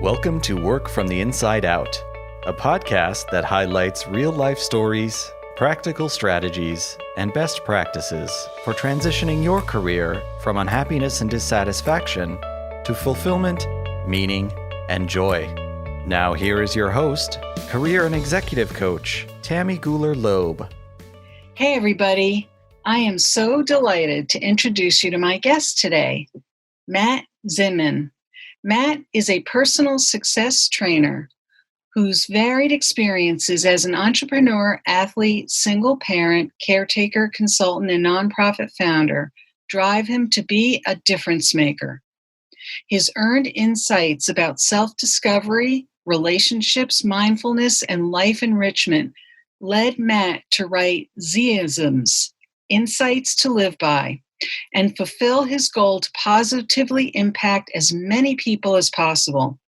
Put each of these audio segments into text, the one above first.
Welcome to Work from the Inside Out, a podcast that highlights real-life stories, practical strategies, and best practices for transitioning your career from unhappiness and dissatisfaction to fulfillment, meaning, and joy. Now here is your host, career and executive coach, Tammy Guler-Loeb. Hey everybody, I am so delighted to introduce you to my guest today, Matt Zinman. Matt is a personal success trainer whose varied experiences as an entrepreneur, athlete, single parent, caretaker, consultant, and nonprofit founder drive him to be a difference maker. His earned insights about self-discovery, relationships, mindfulness, and life enrichment led Matt to write Zisms, Insights to Live By, and fulfill his goal to positively impact as many people as possible.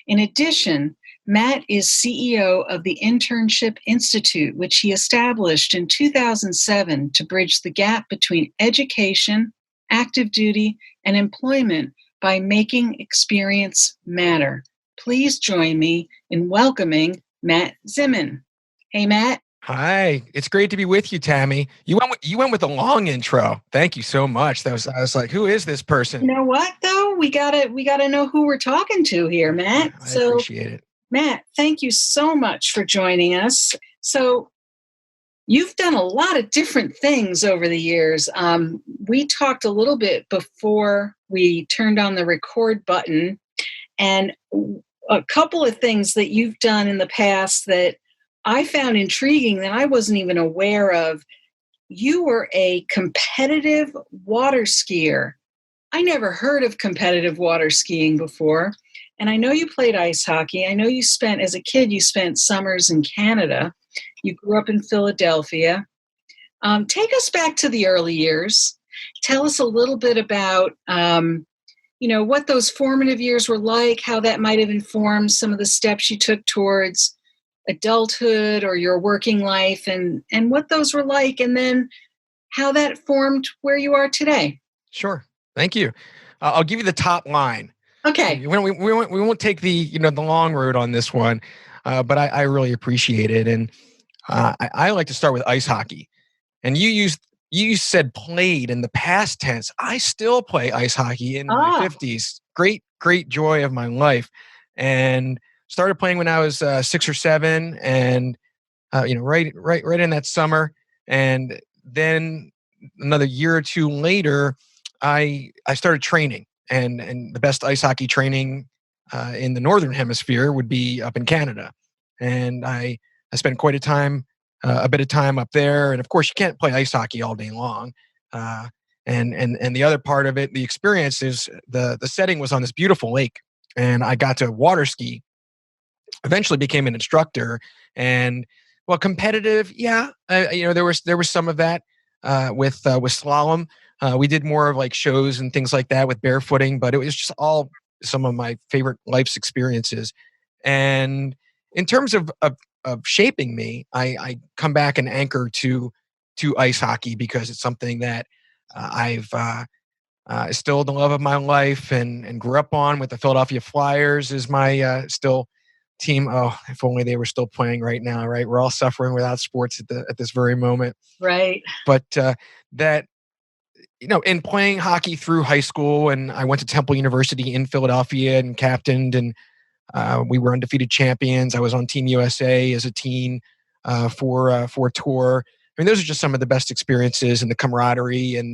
In addition, Matt is CEO of the Internship Institute, which he established in 2007 to bridge the gap between education, active duty, and employment by making experience matter. Please join me in welcoming Matt Zinman. Hey, Matt. Hi, it's great to be with you, Tammy. You went with a long intro. Thank you so much. I was like, who is this person? You know what though? We gotta know who we're talking to here, Matt. I appreciate it. Matt, thank you so much for joining us. So you've done a lot of different things over the years. We talked a little bit before we turned on the record button, and a couple of things that you've done in the past that I found intriguing that I wasn't even aware of. You were a competitive water skier. I never heard of competitive water skiing before. And I know you played ice hockey. I know as a kid, you spent summers in Canada. You grew up in Philadelphia. Take us back to the early years. Tell us a little bit about, what those formative years were like, how that might have informed some of the steps you took towards adulthood or your working life, and what those were like, and then how that formed where you are today. Sure. Thank you. I'll give you the top line. Okay. We won't take the long road on this one, but I really appreciate it. And I like to start with ice hockey. And you said played in the past tense. I still play ice hockey in my 50s. Great joy of my life. And started playing when I was 6 or 7, and right in that summer. And then another year or two later, I started training, and the best ice hockey training in the Northern Hemisphere would be up in Canada. And I spent quite a bit of time up there. And of course, you can't play ice hockey all day long. And the other part of it, the experience is the setting was on this beautiful lake, and I got to water ski. Eventually became an instructor, and competitive. Yeah. There was some of that with slalom. We did more of like shows and things like that with barefooting, but it was just all some of my favorite life's experiences. And in terms of shaping me, I come back and anchor to ice hockey because it's something that I've still the love of my life and grew up on. With the Philadelphia Flyers is my still team. Oh, if only they were still playing right now, right? We're all suffering without sports at this very moment. Right. But in playing hockey through high school, and I went to Temple University in Philadelphia and captained, and we were undefeated champions. I was on Team USA as a teen for a tour. I mean, those are just some of the best experiences, and the camaraderie and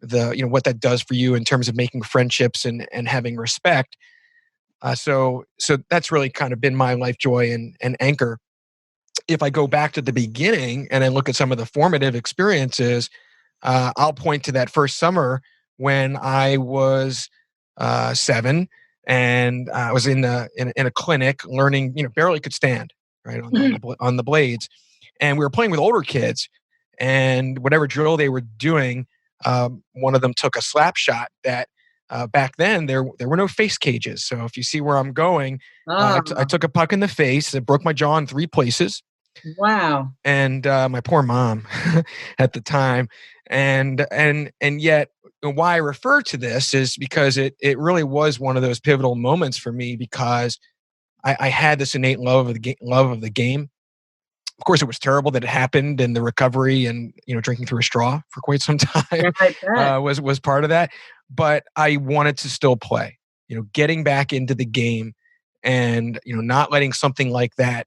the what that does for you in terms of making friendships and having respect. So that's really kind of been my life joy and anchor. If I go back to the beginning and I look at some of the formative experiences, I'll point to that first summer when I was 7, and I was in a clinic learning, barely could stand, right, on the blades. And we were playing with older kids, and whatever drill they were doing, one of them took a slap shot that back then there were no face cages. So if you see where I'm going, I took a puck in the face. It broke my jaw in 3 places. Wow. And my poor mom at the time. And yet why I refer to this is because it really was one of those pivotal moments for me, because I had this innate love of the game. Of course, it was terrible that it happened, and the recovery and drinking through a straw for quite some time Yeah, I bet. was part of that. But I wanted to still play. Getting back into the game, and not letting something like that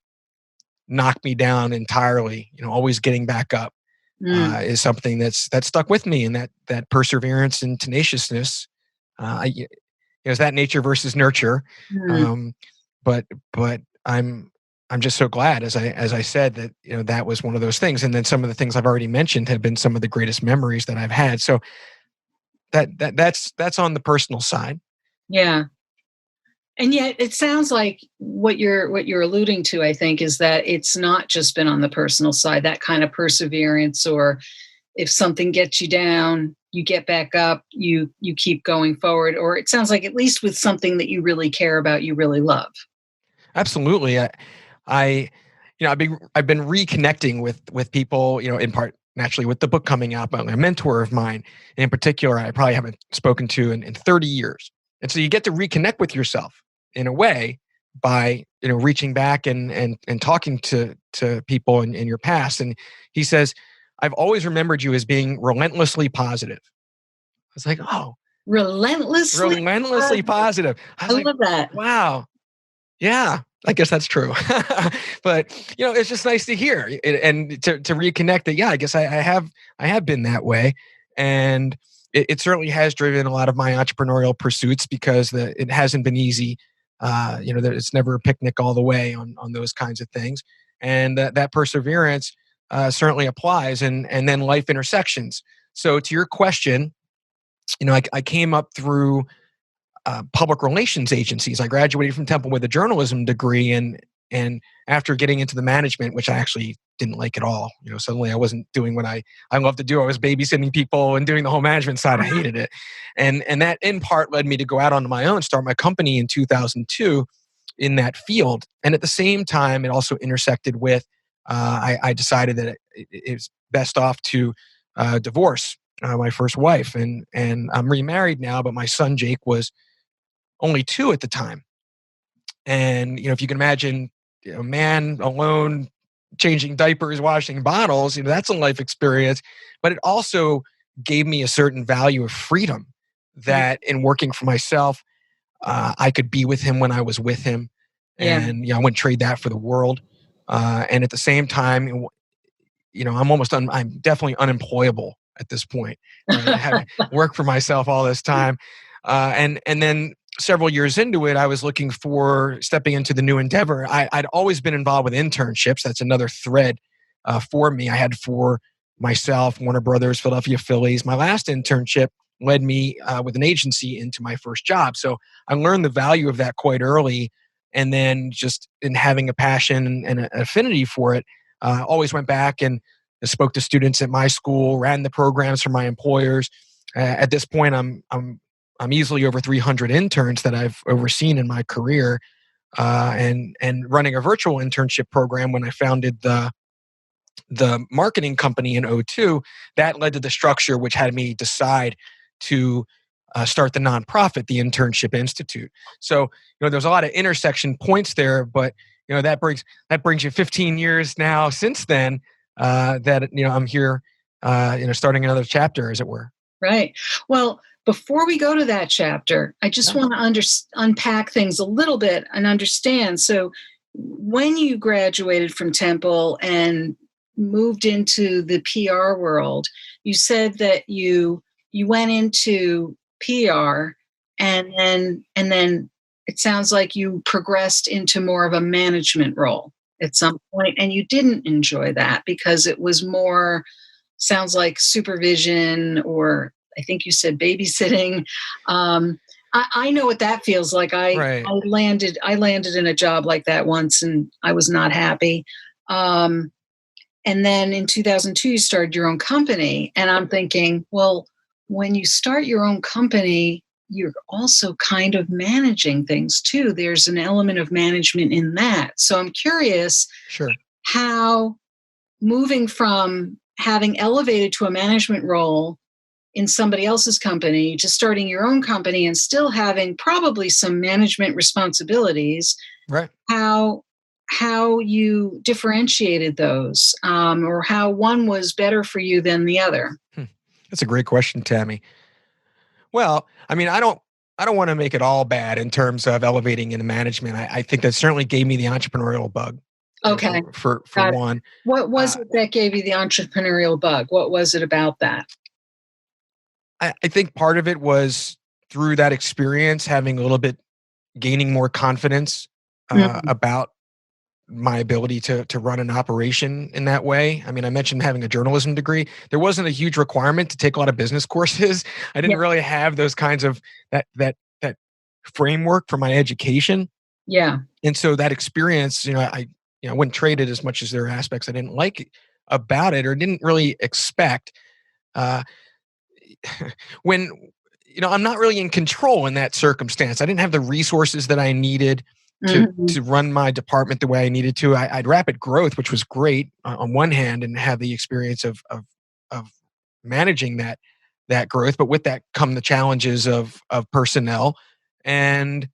knock me down entirely. Always getting back up Mm, is something that's stuck with me, and that perseverance and tenaciousness. Is that nature versus nurture. mm. Um, but but I'm just so glad, as I said, that that was one of those things. And then some of the things I've already mentioned have been some of the greatest memories that I've had. So that's on the personal side. Yeah. And yet it sounds like what you're alluding to, I think, is that it's not just been on the personal side, that kind of perseverance, or if something gets you down, you get back up, you keep going forward, or it sounds like at least with something that you really care about, you really love. Absolutely. I I've been reconnecting with people, in part naturally with the book coming out, but a mentor of mine in particular, I probably haven't spoken to in 30 years. And so you get to reconnect with yourself in a way by, reaching back and talking to people in your past. And he says, I've always remembered you as being relentlessly positive. I was like, oh, Relentlessly relentlessly positive. positive. I I was like, love that. wow. Yeah, I guess that's true. But it's just nice to hear and to reconnect that. Yeah, I guess I have been that way, and it certainly has driven a lot of my entrepreneurial pursuits, because it hasn't been easy. It's never a picnic all the way on those kinds of things, and that perseverance certainly applies. And then life intersections. So to your question, I came up through public relations agencies. I graduated from Temple with a journalism degree, and after getting into the management, which I actually didn't like at all, suddenly I wasn't doing what I love to do. I was babysitting people and doing the whole management side. I hated it, and that in part led me to go out on my own, start my company in 2002 in that field. And at the same time, it also intersected with I decided that it was best off to divorce my first wife, and I'm remarried now, but my son Jake was only 2 at the time. And, if you can imagine, a man alone changing diapers, washing bottles, that's a life experience. But it also gave me a certain value of freedom, Mm, that in working for myself, I could be with him when I was with him. yeah. And, I wouldn't trade that for the world. And at the same time, I'm definitely unemployable at this point, right? Having worked for myself all this time. And then several years into it, I was looking for stepping into the new endeavor. I'd always been involved with internships. That's another thread for me. I had for myself, Warner Brothers, Philadelphia Phillies. My last internship led me with an agency into my first job. So I learned the value of that quite early. And then just in having a passion and an affinity for it, always went back and spoke to students at my school, ran the programs for my employers. At this point, I'm easily over 300 interns that I've overseen in my career, and running a virtual internship program when I founded the marketing company in '02. That led to the structure which had me decide to start the nonprofit, the Internship Institute. So there's a lot of intersection points there, but that brings you 15 years now since then, that I'm here, starting another chapter, as it were. Right. Well, before we go to that chapter, I just Yeah. want to unpack things a little bit and understand. So, when you graduated from Temple and moved into the PR world, you said that you went into PR, and then it sounds like you progressed into more of a management role at some point, and you didn't enjoy that because it was more, sounds like, supervision, or I think you said babysitting. I know what that feels like. Right. I landed in a job like that once, and I was not happy. Um, and then in 2002, you started your own company, and I'm thinking, well, when you start your own company, you're also kind of managing things too. There's an element of management in that. So I'm curious, Sure. how moving from having elevated to a management role in somebody else's company to starting your own company and still having probably some management responsibilities, Right. how you differentiated those, or how one was better for you than the other. That's a great question, Tammy. Well, I mean, I don't want to make it all bad in terms of elevating into management. I think that certainly gave me the entrepreneurial bug. Okay. For Got it. one. What was it that gave you the entrepreneurial bug? What was it about that? I think part of it was through that experience, having a little bit, gaining more confidence about my ability to run an operation in that way. I mean, I mentioned having a journalism degree. There wasn't a huge requirement to take a lot of business courses. I didn't really have those kinds of that framework for my education. Yeah. And so that experience, I wouldn't trade it as much as there are aspects I didn't like about it or didn't really expect. Uh, when I'm not really in control in that circumstance. I didn't have the resources that I needed to run my department the way I needed to. I had rapid growth, which was great on one hand, and have the experience of managing that growth. But with that come the challenges of personnel, and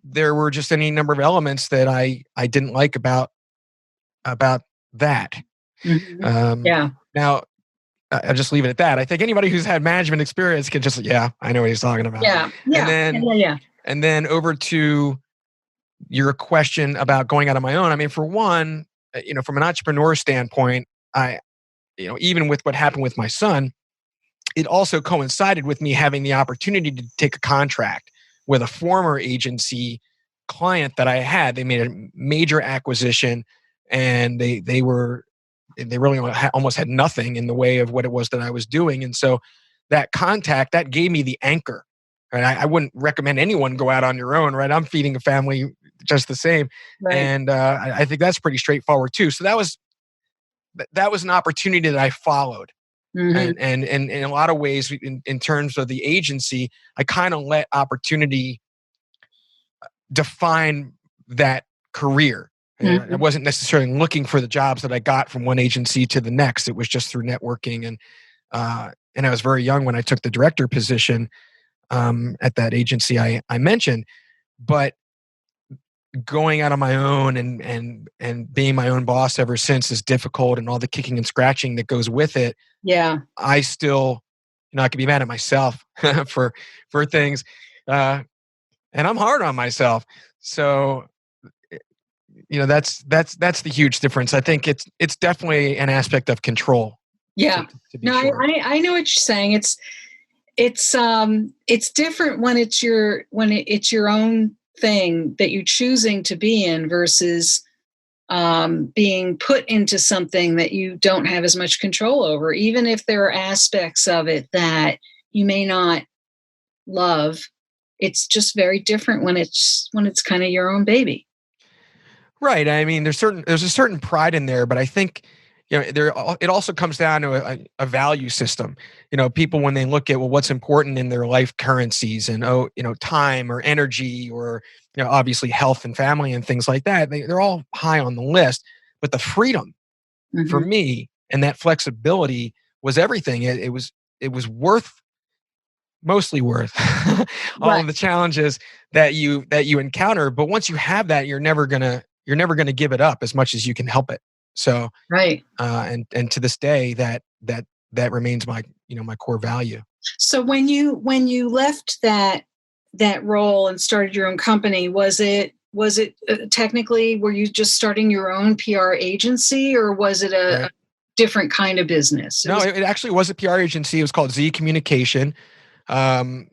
there were just any number of elements that I didn't like about that. Yeah. Now, I'll just leave it at that. I think anybody who's had management experience can just, I know what he's talking about. Yeah. And then over to your question about going out on my own. I mean, for one, from an entrepreneur standpoint, even with what happened with my son, it also coincided with me having the opportunity to take a contract with a former agency client that I had. They made a major acquisition, and they really almost had nothing in the way of what it was that I was doing. And so that contact, that gave me the anchor. Right? I wouldn't recommend anyone go out on your own, right? I'm feeding a family just the same. Right. And I think that's pretty straightforward too. So that was an opportunity that I followed. And in a lot of ways, in terms of the agency, I kind of let opportunity define that career. I wasn't necessarily looking for the jobs that I got from one agency to the next. It was just through networking. And I was very young when I took the director position at that agency I mentioned. But going out on my own and being my own boss ever since is difficult, and all the kicking and scratching that goes with it. Yeah. I still, I can be mad at myself for things. And I'm hard on myself. So, that's the huge difference. I think it's definitely an aspect of control. Yeah. To be No, sure. I know what you're saying. It's different when it's your own thing that you're choosing to be in versus being put into something that you don't have as much control over, even if there are aspects of it that you may not love. It's just very different when it's kind of your own baby. Right. I mean, there's a certain pride in there, but I think, it also comes down to a value system. People, when they look at, well, what's important in their life currencies, and time or energy, or obviously health and family and things like that, they're all high on the list. But the freedom for me and that flexibility was everything. It was mostly worth all of the challenges that you encounter. But once you have that, you're never gonna give it up as much as you can help it. So right. And to this day, that remains my my core value. So when you left that role and started your own company, was it technically, were you just starting your own PR agency, or was it a different kind of business? It actually was a PR agency. It was called Z Communication. I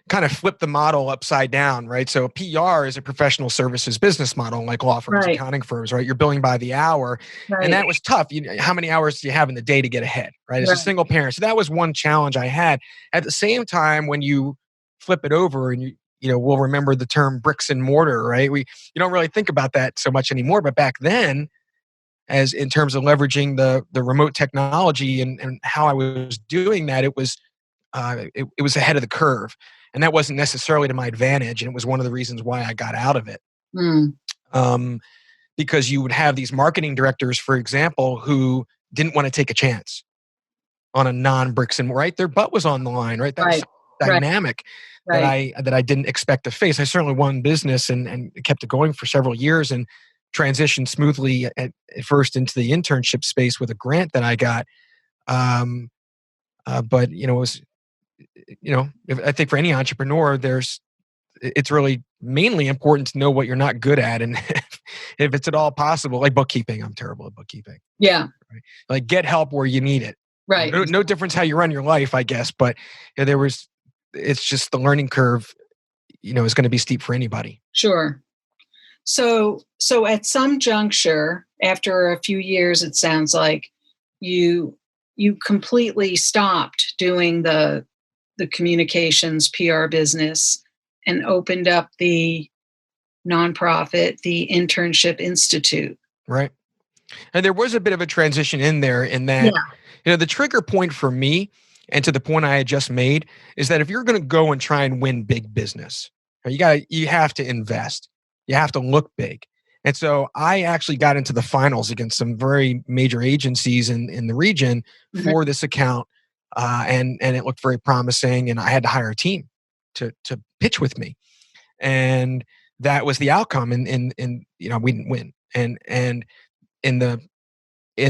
kind of flipped the model upside down, right? So PR is a professional services business model, like law firms, accounting firms, right? You're billing by the hour. And that was tough. How many hours do you have in the day to get ahead, right? As a single parent. So that was one challenge I had. At the same time, when you flip it over and we'll remember the term bricks and mortar, right? You don't really think about that so much anymore. But back then, as in terms of leveraging the remote technology and how I was doing that, it was ahead of the curve, and that wasn't necessarily to my advantage. And it was one of the reasons why I got out of it. because you would have these marketing directors, for example, who didn't want to take a chance on a non-bricks and right. Their butt was on the line, right? That was so dynamic that I didn't expect to face. I certainly won business and kept it going for several years and transitioned smoothly at first into the internship space with a grant that I got. But it was, I think for any entrepreneur, it's really mainly important to know what you're not good at. And if it's at all possible, like bookkeeping, I'm terrible at bookkeeping. Yeah. Right? Like get help where you need it. Right. No difference how you run your life, I guess. But it's just the learning curve, is going to be steep for anybody. Sure. So at some juncture, after a few years, it sounds like you completely stopped doing the communications PR business and opened up the nonprofit, the Internship Institute. Right. And there was a bit of a transition in there in that, the trigger point for me, and to the point I had just made, is that if you're going to go and try and win big business, you have to invest. You have to look big. And so I actually got into the finals against some very major agencies in the region for this account. And it looked very promising. And I had to hire a team to pitch with me. And that was the outcome. And we didn't win. And in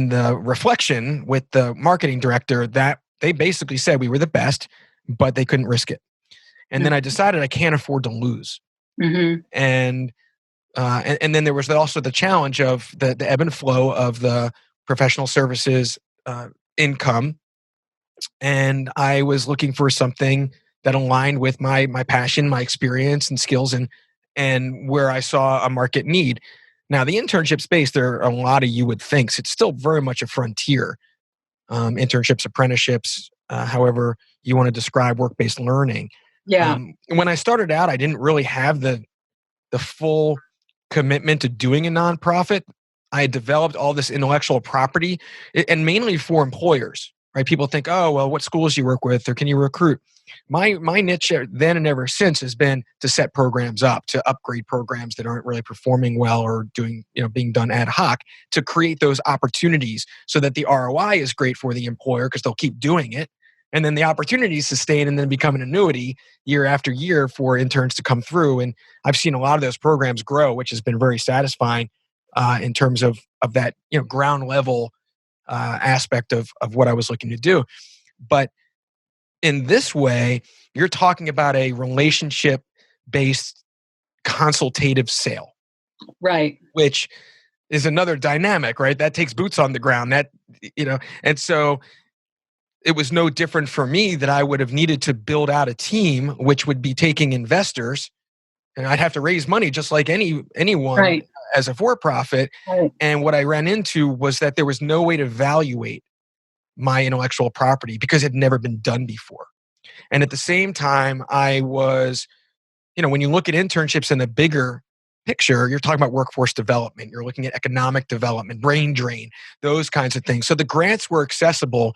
the reflection with the marketing director, that they basically said we were the best, but they couldn't risk it. And then I decided I can't afford to lose. And then there was also the challenge of the ebb and flow of the professional services income. And I was looking for something that aligned with my passion, my experience and skills, and where I saw a market need. Now, the internship space, there are a lot of you would think it's still very much a frontier. Internships, apprenticeships, however you want to describe work-based learning. Yeah. When I started out, I didn't really have the full commitment to doing a nonprofit. I had developed all this intellectual property, and mainly for employers, right? People think, oh, well, what schools you work with, or can you recruit? My niche then and ever since has been to set programs up, to upgrade programs that aren't really performing well or being done ad hoc, to create those opportunities so that the ROI is great for the employer because they'll keep doing it. And then the opportunities sustain and then become an annuity year after year for interns to come through. And I've seen a lot of those programs grow, which has been very satisfying in terms of that ground level aspect of what I was looking to do. But in this way, you're talking about a relationship-based consultative sale. Right. Which is another dynamic, right? That takes boots on the ground. And so it was no different for me that I would have needed to build out a team, which would be taking investors, and I'd have to raise money just like anyone as a for-profit. Right. And what I ran into was that there was no way to evaluate my intellectual property because it had never been done before. And at the same time, I was, when you look at internships in the bigger picture, you're talking about workforce development, you're looking at economic development, brain drain, those kinds of things. So the grants were accessible.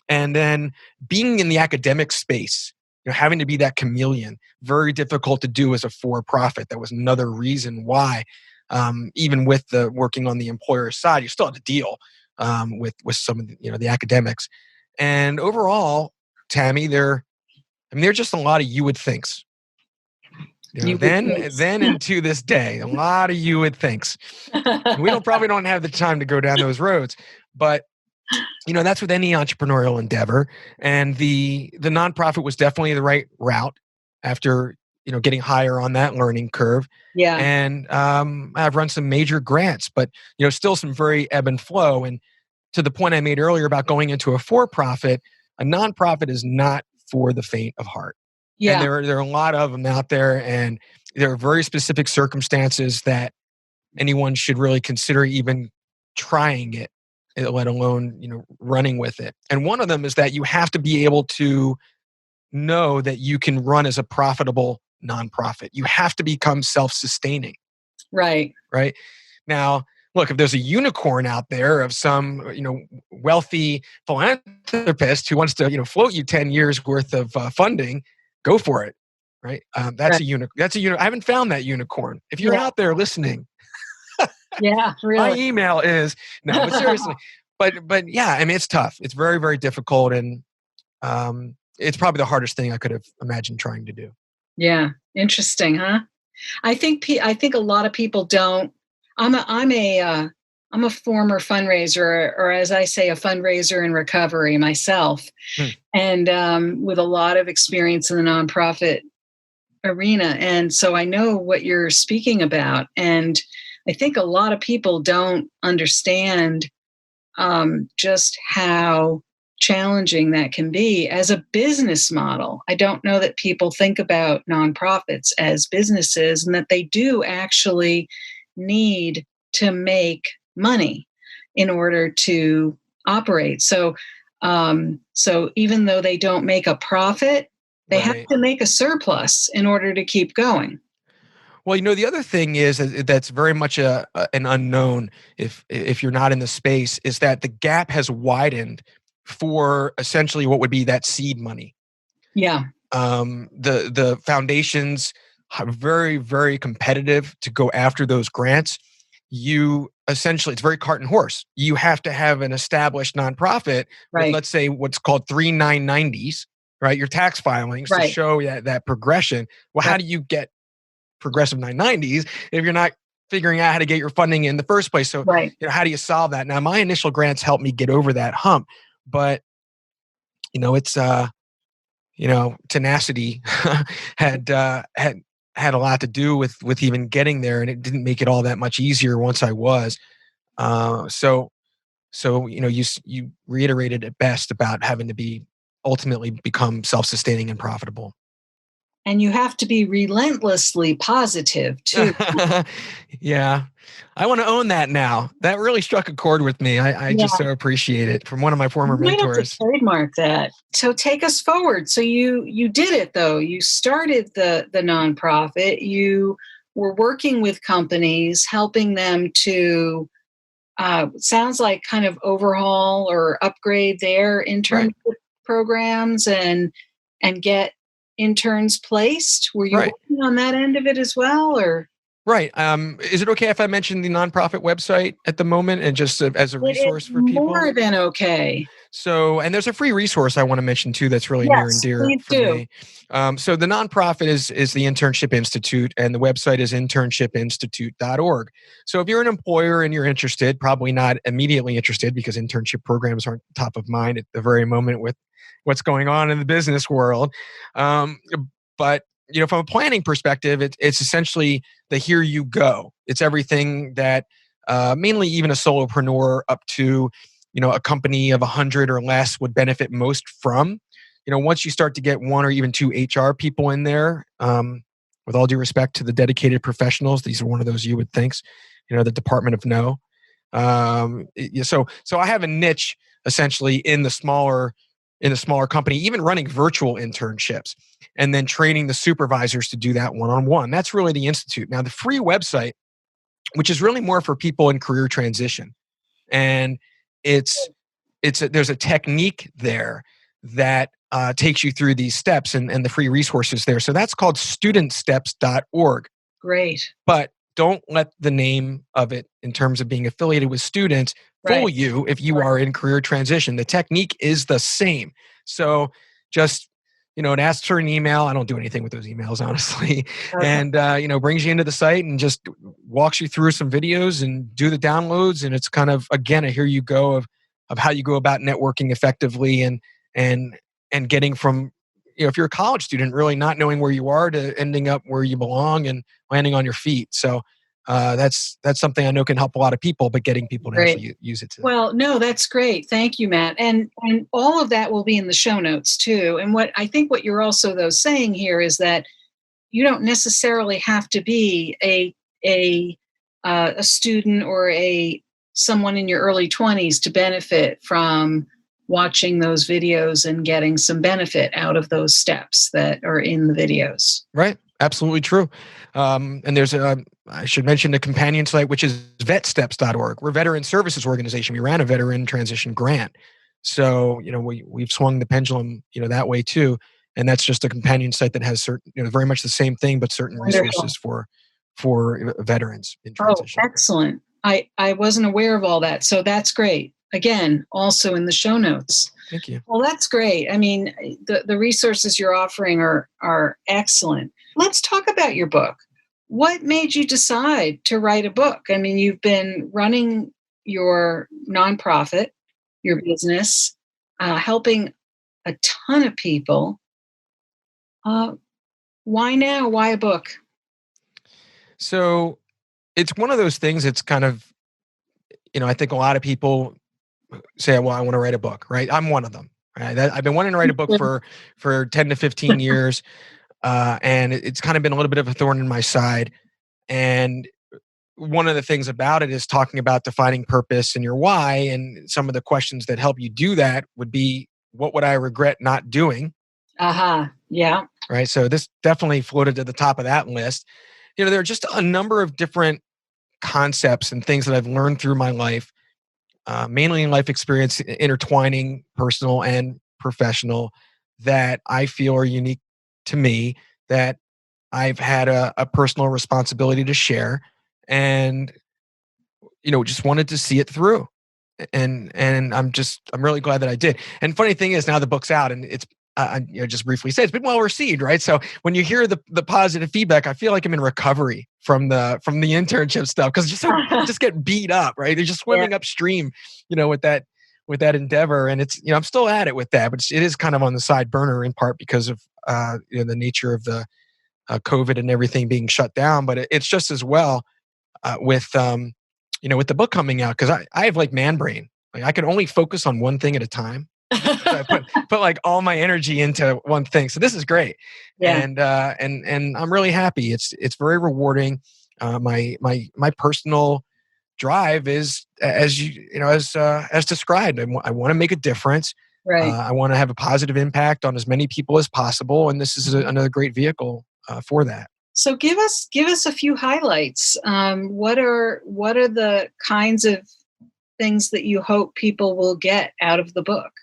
And then being in the academic space, having to be that chameleon, very difficult to do as a for-profit. That was another reason why, even with the working on the employer side, you still had to deal with some of the academics. And overall, Tammy, they're just a lot of you would thinks. Then and to this day, a lot of you would thinks. We probably don't have the time to go down those roads, but that's with any entrepreneurial endeavor. And the nonprofit was definitely the right route after getting higher on that learning curve. Yeah. And I've run some major grants, but still some very ebb and flow. And to the point I made earlier about going into a for-profit, a nonprofit is not for the faint of heart. Yeah. And there are a lot of them out there, and there are very specific circumstances that anyone should really consider even trying it, let alone running with it. And one of them is that you have to be able to know that you can run as a profitable nonprofit. You have to become self-sustaining. Right. Right. Now, look, if there's a unicorn out there of some, wealthy philanthropist who wants to, float you 10 years worth of funding, go for it. Right. That's a unicorn. I haven't found that unicorn. If you're out there listening, Yeah, My really. email is no, but seriously, but yeah, I mean, it's tough. It's very, very difficult, and it's probably the hardest thing I could have imagined trying to do. Yeah, interesting, huh? I think a lot of people don't. I'm a former fundraiser, or as I say, a fundraiser in recovery myself, Hmm. and with a lot of experience in the nonprofit arena, and so I know what you're speaking about. And I think a lot of people don't understand just how challenging that can be as a business model. I don't know that people think about nonprofits as businesses and that they do actually need to make money in order to operate. So even though they don't make a profit, they have Right. to make a surplus in order to keep going. Well, the other thing is that's very much an unknown if you're not in the space is that the gap has widened for essentially what would be that seed money. Yeah, The foundations are very, very competitive to go after those grants. You essentially, it's very cart and horse. You have to have an established nonprofit with, right, let's say, what's called 3990s, right? Your tax filings to right, show that progression. Well, how right, do you get progressive 990s if you're not figuring out how to get your funding in the first place? So, right. how do you solve that? Now, my initial grants helped me get over that hump, but it's tenacity had a lot to do with even getting there, and it didn't make it all that much easier once I was. So you reiterated it best about having to be ultimately become self-sustaining and profitable. And you have to be relentlessly positive too. Yeah, I want to own that now. That really struck a chord with me. I just Yeah, so appreciate it from one of my former you might have to mentors. trademark that. So take us forward. So you did it though. You started the nonprofit. You were working with companies, helping them to sounds like kind of overhaul or upgrade their internship Right, programs and get interns placed. Were you right. working on that end of it as well, or? Right. Is it okay if I mention the nonprofit website at the moment and just as a It is resource for people? more than okay. So, and there's a free resource I want to mention too that's really near and Yes, dear please for do. me. So, the nonprofit is the Internship Institute, and the website is internshipinstitute.org. So, if you're an employer and you're interested, probably not immediately interested because internship programs aren't top of mind at the very moment with what's going on in the business world. Um, but from a planning perspective, it's essentially the here you go. It's everything that mainly even a solopreneur up to a company of 100 or less would benefit most from. Once you start to get one or even two HR people in there, with all due respect to the dedicated professionals, these are one of those you would think, the Department of No. So I have a niche essentially in the smaller company, even running virtual internships and then training the supervisors to do that one-on-one. That's really the institute. Now, the free website, which is really more for people in career transition, and there's a technique there that takes you through these steps and the free resources there. So that's called studentsteps.org. Great. But don't let the name of it in terms of being affiliated with students fool Right. you if you are in career transition. The technique is the same. So just, it asks for an email. I don't do anything with those emails, honestly. Okay. And, brings you into the site and just walks you through some videos and do the downloads. And it's kind of, again, a here you go of how you go about networking effectively and getting from, if you're a college student, really not knowing where you are to ending up where you belong and landing on your feet. So that's something I know can help a lot of people, but getting people to Great. actually use it. Well, no, that's great. Thank you, Matt. And all of that will be in the show notes too. And what you're also though saying here is that you don't necessarily have to be a student or a someone in your early 20s to benefit from watching those videos and getting some benefit out of those steps that are in the videos. Right. Absolutely true. And I should mention a companion site, which is vetsteps.org. We're a veteran services organization. We ran a veteran transition grant. So, we've swung the pendulum, that way too. And that's just a companion site that has certain, very much the same thing, but certain Wonderful. resources for veterans in Oh, transition. excellent. I wasn't aware of all that. So that's great. Again, also in the show notes. Thank you. Well, that's great. I mean, the resources you're offering are excellent. Let's talk about your book. What made you decide to write a book? I mean, you've been running your nonprofit, your business, helping a ton of people. Why now? Why a book? So it's one of those things. It's kind of, I think a lot of people say, well, I want to write a book, right? I'm one of them. Right? I've been wanting to write a book for 10 to 15 years. And it's kind of been a little bit of a thorn in my side. And one of the things about it is talking about defining purpose and your why. And some of the questions that help you do that would be, what would I regret not doing? Yeah. Right. So this definitely floated to the top of that list. There are just a number of different concepts and things that I've learned through my life, mainly in life experience, intertwining personal and professional, that I feel are unique to me, that I've had a personal responsibility to share, and just wanted to see it through. And I'm really glad that I did. And funny thing is, now the book's out, and it's just briefly say it's been well received, right? So when you hear the positive feedback, I feel like I'm in recovery from the internship stuff, because just get beat up, right? They're just swimming upstream, with that endeavor, and it's I'm still at it with that, but it is kind of on the side burner, in part because of the nature of the COVID and everything being shut down. But it's just as well with with the book coming out, because I have like man brain. Like, I can only focus on one thing at a time. So I put like all my energy into one thing. So this is great. Yeah. And I'm really happy. It's very rewarding. My personal drive is, as as described. I want to make a difference. Right. I want to have a positive impact on as many people as possible, and this is another great vehicle for that. So give us a few highlights. What are the kinds of things that you hope people will get out of the book?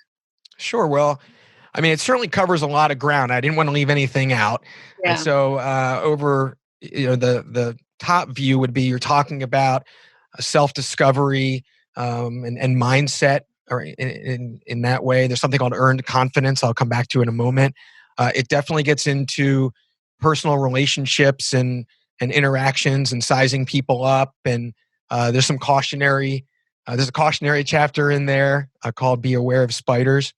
Sure. Well, I mean, it certainly covers a lot of ground. I didn't want to leave anything out. Yeah. And so over, the top view would be, you're talking about self-discovery and mindset, or in that way. There's something called earned confidence I'll come back to in a moment. It definitely gets into personal relationships and interactions and sizing people up. And there's some cautionary, there's a cautionary chapter in there called Be Aware of Spiders.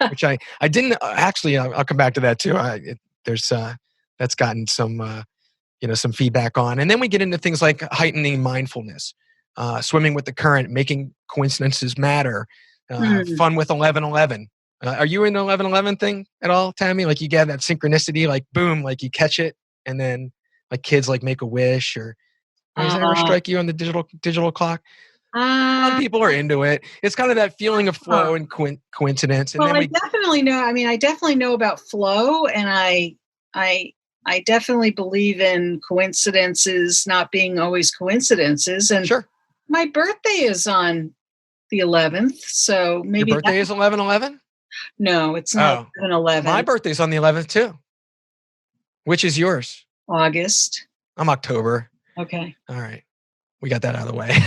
Which I didn't actually. I'll come back to that too. That's gotten some some feedback on, and then we get into things like heightening mindfulness, swimming with the current, making coincidences matter, fun with 11:11. Are you in the 11:11 thing at all, Tammy? Like, you get that synchronicity, like boom, like you catch it, and then like kids like make a wish, or does that ever strike you on the digital clock? A lot of people are into it. It's kind of that feeling of flow and coincidence. And well, then I definitely know. I mean, I definitely know about flow, and I definitely believe in coincidences not being always coincidences. And sure, my birthday is on the 11th, so maybe your birthday is 11/11. No, it's not 11/11. My birthday's on the 11th too. Which is yours? August. I'm October. Okay. All right. We got that out of the way.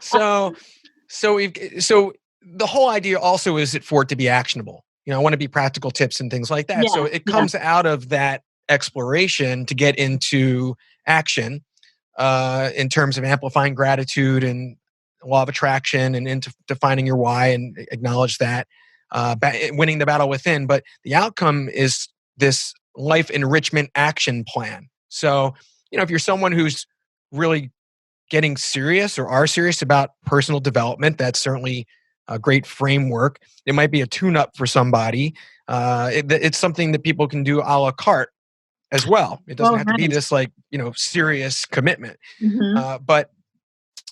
So the whole idea also is for it to be actionable. I want to be practical tips and things like that. Yeah, so it comes out of that exploration to get into action in terms of amplifying gratitude and law of attraction, and into defining your why and acknowledge that, winning the battle within. But the outcome is this life enrichment action plan. So, if you're someone who's really getting serious or are serious about personal development, that's certainly a great framework. It might be a tune-up for somebody. It's something that people can do a la carte as well. It doesn't have to be this serious commitment. Mm-hmm. But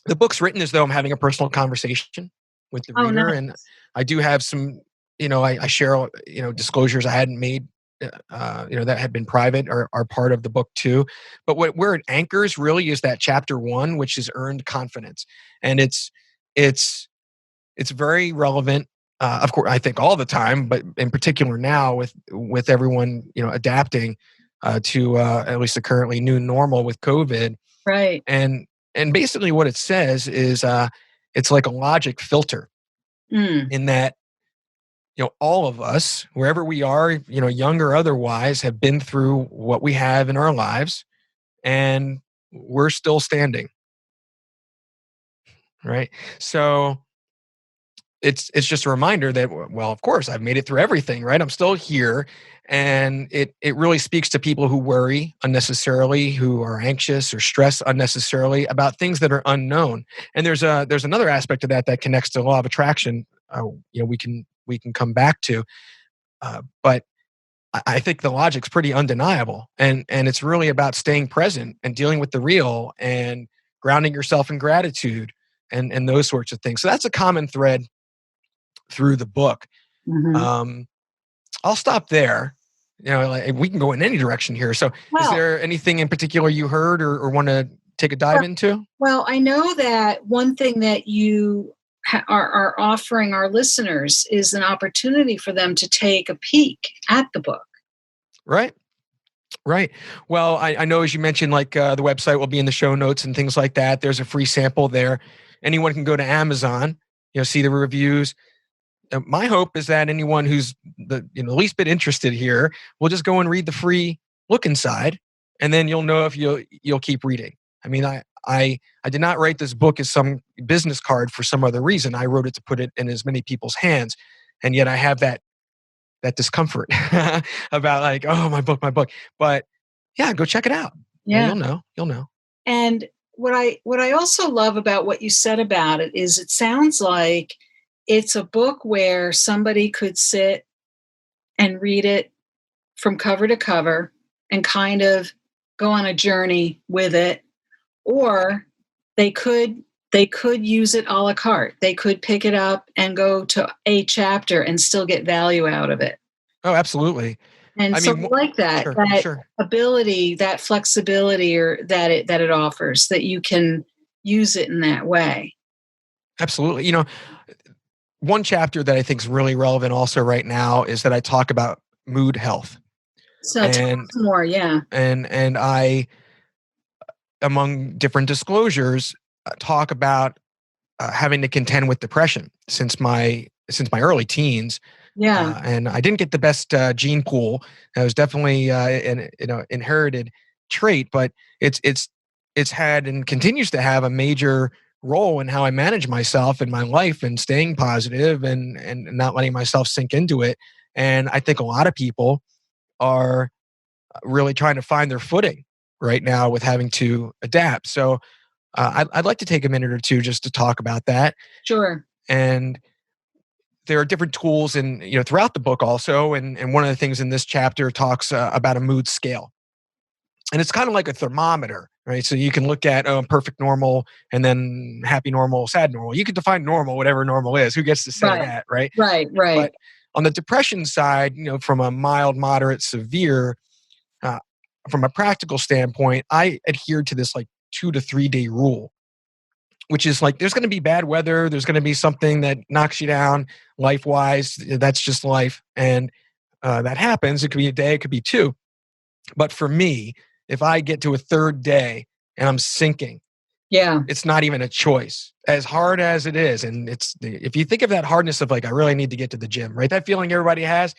the book's written as though I'm having a personal conversation with the reader. Nice. And I do have some, I share, disclosures I hadn't made, that had been private, or are part of the book too. But where it anchors really is that chapter 1, which is earned confidence. And it's very relevant, of course, I think all the time, but in particular now with everyone, adapting to at least the currently new normal with COVID. Right. And And basically what it says is it's like a logic filter Mm. in that, all of us, wherever we are, young or otherwise, have been through what we have in our lives, and we're still standing, right? So it's just a reminder that, well, of course, I've made it through everything, right? I'm still here. And it really speaks to people who worry unnecessarily, who are anxious or stressed unnecessarily about things that are unknown. And there's another aspect of that connects to law of attraction. We can come back to, but I think the logic's pretty undeniable, and it's really about staying present and dealing with the real and grounding yourself in gratitude and those sorts of things. So that's a common thread through the book. Mhm. I'll stop there. We can go in any direction here. So, is Well, there anything in particular you heard or want to take a dive into? well, I know that one thing that you are offering our listeners is an opportunity for them to take a peek at the book. Right. Right. Well, I know, as you mentioned, like the website will be in the show notes and things like that. There's a free sample there. Anyone can go to Amazon, see the reviews. My hope is that anyone who's the least bit interested here will just go and read the free look inside, and then you'll know if you'll keep reading. I mean, I did not write this book as some business card for some other reason. I wrote it to put it in as many people's hands, and yet I have that discomfort about, like, oh, my book. But yeah, go check it out. Yeah. You'll know. And what I also love about what you said about it is it sounds like it's a book where somebody could sit and read it from cover to cover and kind of go on a journey with it, or they could use it a la carte. They could pick it up and go to a chapter and still get value out of it. Oh, absolutely. And I so mean, I like that sure. ability, that flexibility, or that it offers, that you can use it in that way. Absolutely. One chapter that I think is really relevant also right now is that I talk about mood health. So tell And us more, yeah. and I, among different disclosures, talk about having to contend with depression since my early teens. Yeah. And I didn't get the best gene pool. That was definitely an inherited trait, but it's had and continues to have a major role in how I manage myself in my life and staying positive and not letting myself sink into it. And I think a lot of people are really trying to find their footing right now with having to adapt. So I'd like to take a minute or two just to talk about that. Sure. And there are different tools throughout the book also. And one of the things in this chapter talks about a mood scale. And it's kind of like a thermometer, right? So you can look at perfect normal and then happy normal, sad normal. You can define normal, whatever normal is. Who gets to say that, right? Right. But on the depression side, from a mild, moderate, severe, from a practical standpoint, I adhere to this like 2 to 3 day rule, which is like, there's going to be bad weather. There's going to be something that knocks you down life wise. That's just life. And that happens. It could be a day, it could be 2. But for me, if I get to a 3rd day and I'm sinking, it's not even a choice, as hard as it is. And if you think of that hardness of like, I really need to get to the gym, right? That feeling everybody has,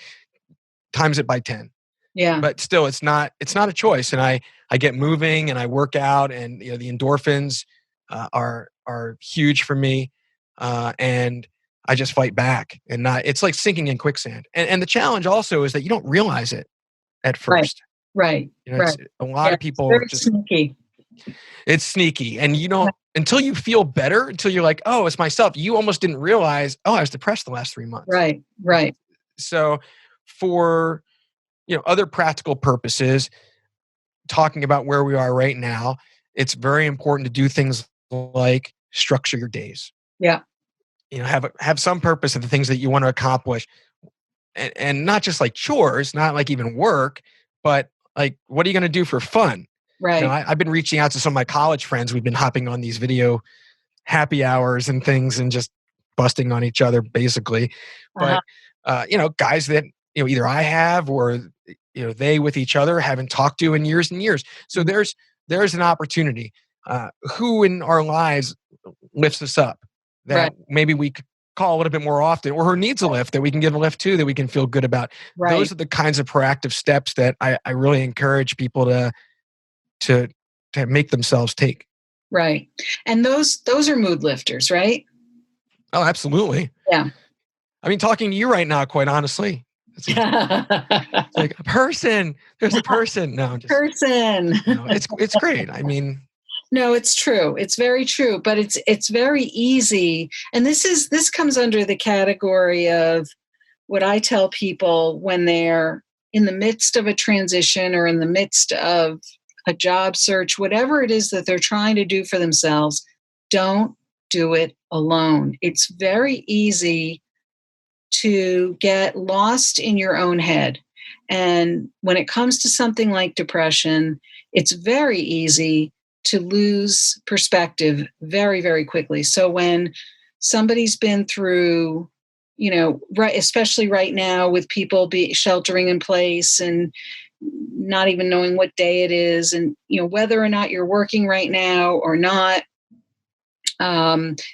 times it by 10. Yeah. But still, it's not a choice. And I get moving and I work out, and the endorphins are huge for me. And I just fight back, and it's like sinking in quicksand. And the challenge also is that you don't realize it at first. Right. A lot of people it's very just sneaky. It's sneaky, and until you feel better, until you're like, oh, it's myself. You almost didn't realize, oh, I was depressed the last 3 months. Right. So, for other practical purposes, talking about where we are right now, it's very important to do things like structure your days. Yeah. Have some purpose of the things that you want to accomplish, and not just like chores, not like even work, but like, what are you going to do for fun? Right. I've been reaching out to some of my college friends. We've been hopping on these video happy hours and things and just busting on each other, basically. But, guys that, either I have or, they with each other haven't talked to in years and years. So there's an opportunity. who in our lives lifts us up that maybe we could call a little bit more often, or who needs a lift that we can give a lift to, that we can feel good about. Those are the kinds of proactive steps that I really encourage people to make themselves take. Right. And those are mood lifters, right? Oh, absolutely. Yeah. I mean, talking to you right now, quite honestly, it's like a person. There's a person. No, just person. No, it's great. I mean, no, it's true. It's very true. But it's very easy. And this comes under the category of what I tell people when they're in the midst of a transition or in the midst of a job search, whatever it is that they're trying to do for themselves, don't do it alone. It's very easy to get lost in your own head. And when it comes to something like depression, it's very easy to lose perspective very, very quickly. So when somebody's been through, especially right now with people sheltering in place and not even knowing what day it is, and whether or not you're working right now or not,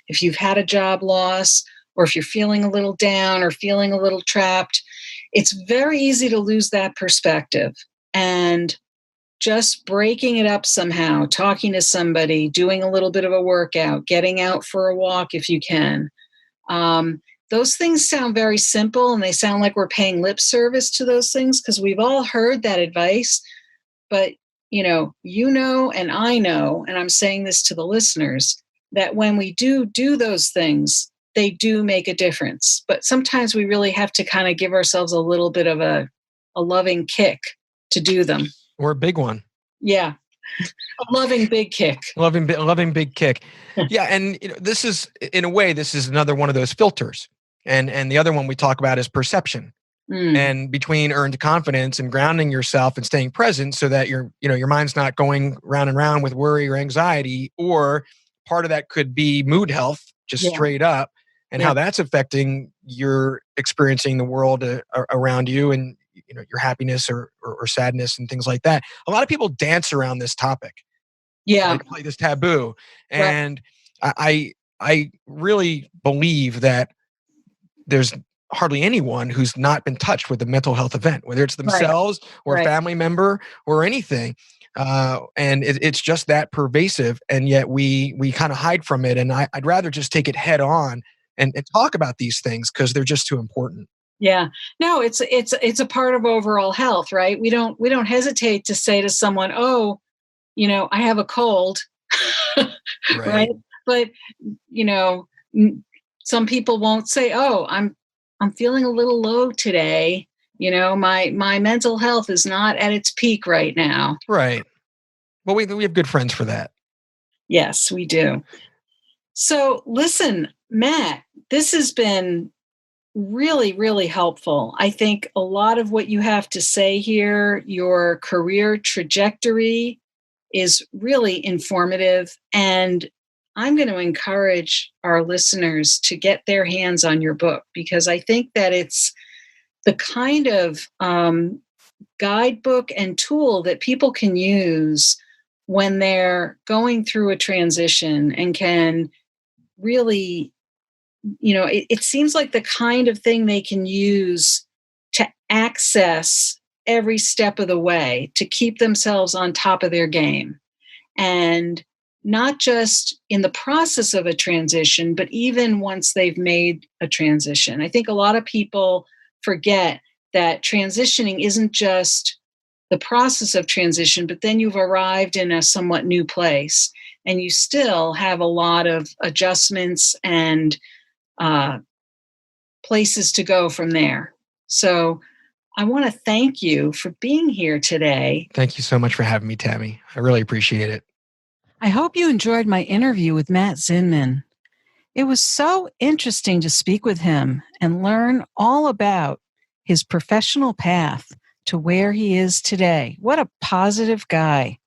if you've had a job loss, or if you're feeling a little down or feeling a little trapped, it's very easy to lose that perspective. And just breaking it up somehow, talking to somebody, doing a little bit of a workout, getting out for a walk if you can. Those things sound very simple, and they sound like we're paying lip service to those things because we've all heard that advice. But, and I know, and I'm saying this to the listeners, that when we do those things, they do make a difference. But sometimes we really have to kind of give ourselves a little bit of a loving kick to do them. Or a big one. Yeah. A loving big kick. Loving big kick. Yeah. And this is, in a way, this is another one of those filters. And the other one we talk about is perception. And between earned confidence and grounding yourself and staying present so that your mind's not going round and round with worry or anxiety, or part of that could be mood health, just straight up, and how that's affecting your experiencing the world around you, and your happiness or sadness and things like that. A lot of people dance around this topic. Yeah. Like this taboo. And I really believe that there's hardly anyone who's not been touched with a mental health event, whether it's themselves or a family member or anything. And it's just that pervasive. And yet we kind of hide from it. And I'd rather just take it head on and talk about these things because they're just too important. Yeah. No, it's a part of overall health, right? We don't hesitate to say to someone, "Oh, I have a cold." Right? But, some people won't say, "Oh, I'm feeling a little low today. My mental health is not at its peak right now." Right. Well, we have good friends for that. Yes, we do. So listen, Matt, this has been really, really helpful. I think a lot of what you have to say here, your career trajectory, is really informative. And I'm going to encourage our listeners to get their hands on your book, because I think that it's the kind of guidebook and tool that people can use when they're going through a transition, and can really, it seems like the kind of thing they can use to access every step of the way to keep themselves on top of their game. And not just in the process of a transition, but even once they've made a transition. I think a lot of people forget that transitioning isn't just the process of transition, but then you've arrived in a somewhat new place, and you still have a lot of adjustments and places to go from there. So I want to thank you for being here today. Thank you so much for having me, Tammy. I really appreciate it. I hope you enjoyed my interview with Matt Zinman. It was so interesting to speak with him and learn all about his professional path to where he is today. What a positive guy.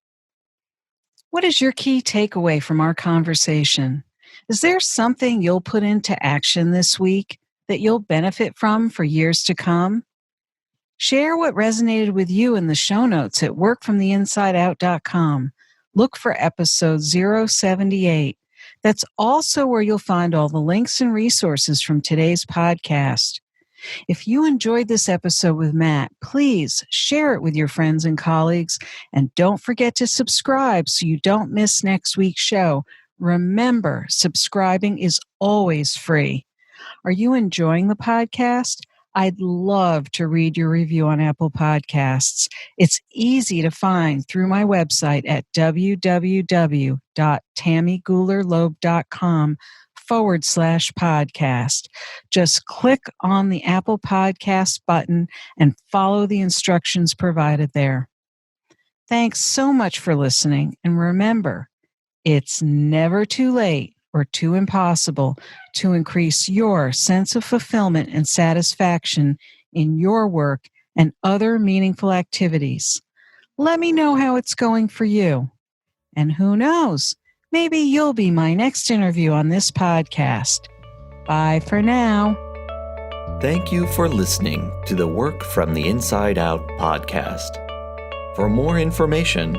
What is your key takeaway from our conversation? Is there something you'll put into action this week that you'll benefit from for years to come? Share what resonated with you in the show notes at workfromtheinsideout.com. look for episode 078. That's also where you'll find all the links and resources from today's podcast. If you enjoyed this episode with Matt, please share it with your friends and colleagues, and don't forget to subscribe so you don't miss next week's show. Remember, subscribing is always free. Are you enjoying the podcast? I'd love to read your review on Apple Podcasts. It's easy to find through my website at www.tammygoulerloeb.com/podcast. Just click on the Apple Podcast button and follow the instructions provided there. Thanks so much for listening, and remember, it's never too late or too impossible to increase your sense of fulfillment and satisfaction in your work and other meaningful activities. Let me know how it's going for you. And who knows, maybe you'll be my next interview on this podcast. Bye for now. Thank you for listening to the Work from the Inside Out podcast. For more information,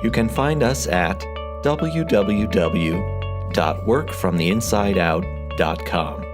you can find us at www.workfromtheinsideout.com.